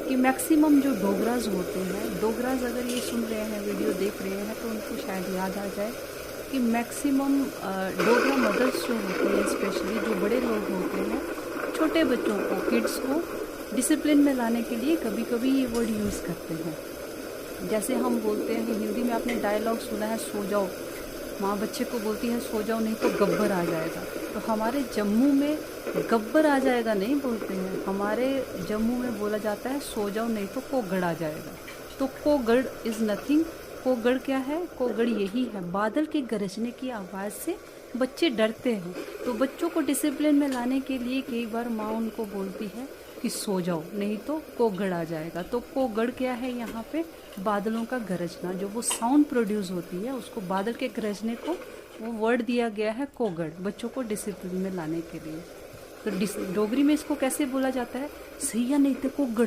कि मैक्सिमम जो डोगराज होते हैं, डोगराज अगर ये सुन रहे हैं, वीडियो देख रहे हैं, तो उनको शायद याद आ जाए कि मैक्सिमम डोगरा मदर्स जो होती हैं, स्पेशली जो बड़े लोग होते हैं, छोटे बच्चों को, किड्स को डिसिप्लिन में लाने के लिए कभी कभी ये वर्ड यूज़ करते हैं। जैसे हम बोलते हैं हिंदी में, आपने डायलॉग सुना है, सो जाओ, माँ बच्चे को बोलती है सो जाओ नहीं तो गब्बर आ जाएगा। तो हमारे जम्मू में गब्बर आ जाएगा नहीं बोलते हैं, हमारे जम्मू में बोला जाता है सो जाओ नहीं तो कोगड़ आ जाएगा। तो कोगड़ इज़ नथिंग। कोगड़ क्या है? कोगड़ यही है, बादल के गरजने की आवाज़ से बच्चे डरते हैं। तो बच्चों को डिसिप्लिन में लाने के लिए कई बार माँ उनको बोलती है कि सो जाओ नहीं तो कोगड़ आ जाएगा। तो कोगड़ क्या है? यहाँ पे बादलों का गरजना, जो वो साउंड प्रोड्यूस होती है, उसको बादल के गरजने को वो वर्ड दिया गया है कोगड़, बच्चों को डिसिप्लिन में लाने के लिए। तो डोगरी में इसको कैसे बोला जाता है? सैया नहीं तो कोगड़